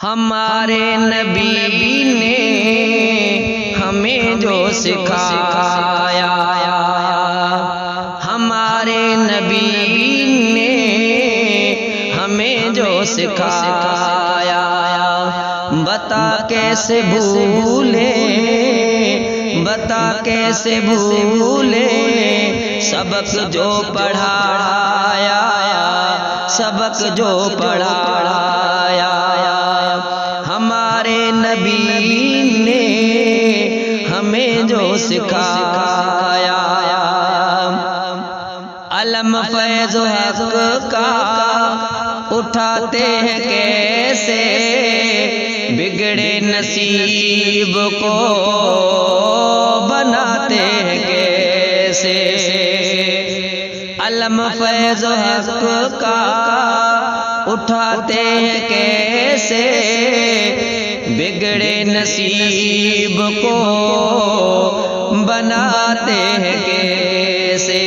ہمارے نبی نے ہمیں جو سکھایا، ہمارے نبی نے ہمیں جو سکھایا، بتا کیسے بھولے، بتا کیسے بھولے سبق جو پڑھایا، سبق جو پڑھایا۔ ہمارے نبی نے ہمیں جو سکھایا، علم فیض و حق کا اٹھاتے ہیں کیسے، بگڑے نصیب کو بناتے ہیں کیسے، علم فیض و حق کا اٹھاتے ہیں کیسے، بگڑے نصیب کو بناتے ہیں کیسے،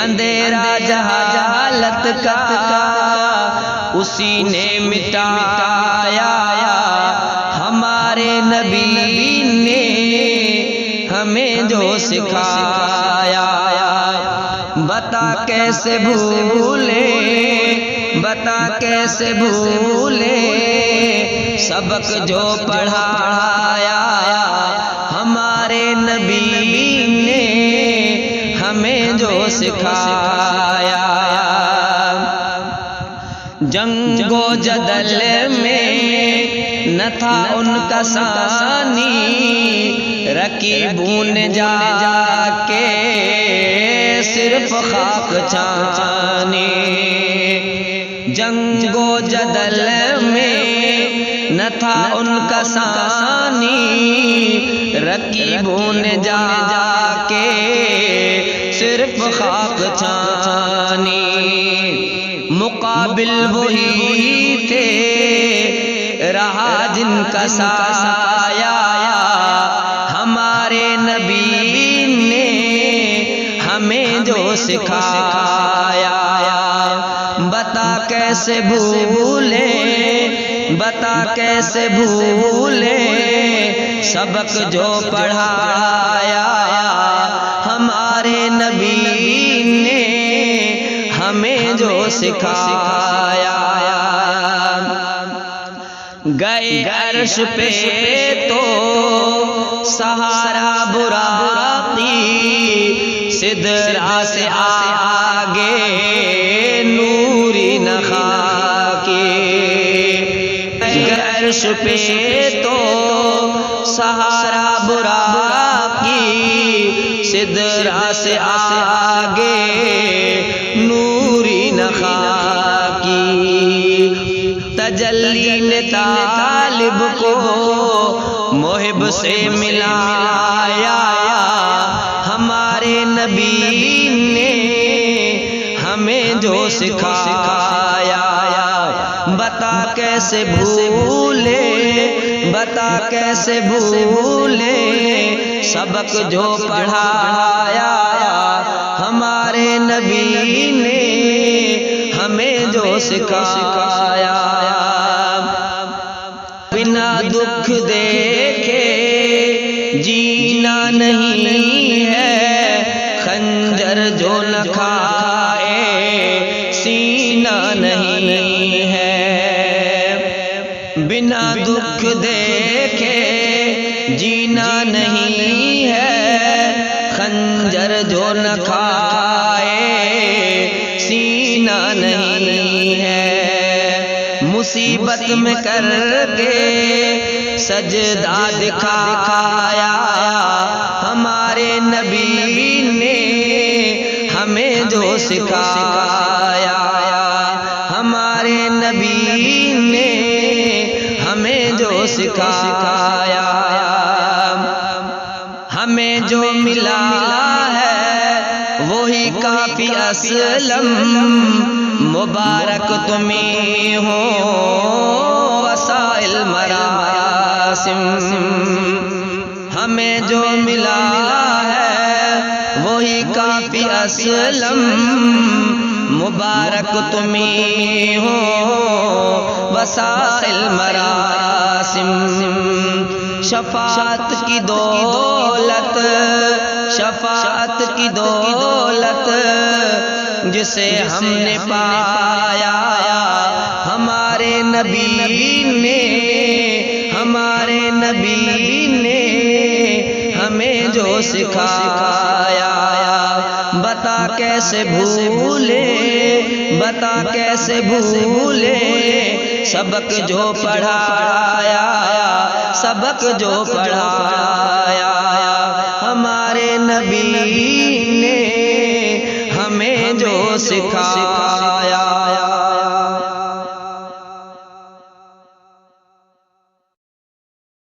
اندھیرا جہالت کا اسی نے مٹایا، ہمارے نبی نے ہمیں جو سکھایا، بتا کیسے بھولے، بتا کیسے بھولے سبق جو پڑھایا، ہمارے نبی نے ہمیں جو سکھایا۔ جنگ و جدل میں نہ تھا ان کا ثانی، رقیبوں نے جا کے صرف خاک چھانی، جنگ و جدل میں نہ تھا ان کا ثانی، رقیبوں نے جا کے صرف خاک چھانی، مقابل وہی تھے رہا جن کا سایہ، ہمارے نبی نے ہمیں جو سکھایا، بتا کیسے بھولے، بتا کیسے بھولے سبق جو پڑھایا، ہمارے نبی نے ہمیں جو سکھایا۔ گئے عرش پہ تو سہارا براقی، سدرا سے آگے نوری نخاکی، عرش پہ تو سہارا براقی، سدرا سے آگے نوری نخاکی، تجلی نے طالب کو محب سے ملایا، ہمارے نبی نے ہمیں جو سکھایا، بتا کیسے بھولے، بتا کیسے بھولے سبق جو پڑھایا، ہمارے نبی نے ہمیں جو سکھایا، بنا دکھ دیکھے جینا نہیں ہے، خنجر جو نہ کھائے سینہ نہیں ہے، بنا دکھ دیکھے جینا نہیں ہے، خنجر جو نہ کھائے سینہ نہیں ہے، مصیبت میں کر کے سجدہ دکھایا، ہمارے نبی نے ہمیں جو سکھایا، ہمارے نبی نے ہمیں جو سکھایا، ہمیں جو ملا ہے وہی کافی اسلم، مبارک تمہیں ہو وسائل مراسم، ہمیں جو ملا ہے وہی کافی اسلم، مبارک تمہیں ہو وسائل مراسم، شفاعت کی دولت، شفاعت کی دولت جسے ہم نے پایا ہمارے نبی نے، ہمارے نبی نے ہمیں جو سکھایا، بتا کیسے بھولے، بتا کیسے بھولے سبق جو پڑھایا، سبق جو پڑھایا ہمارے نبی نے ہمیں جو سکھایا۔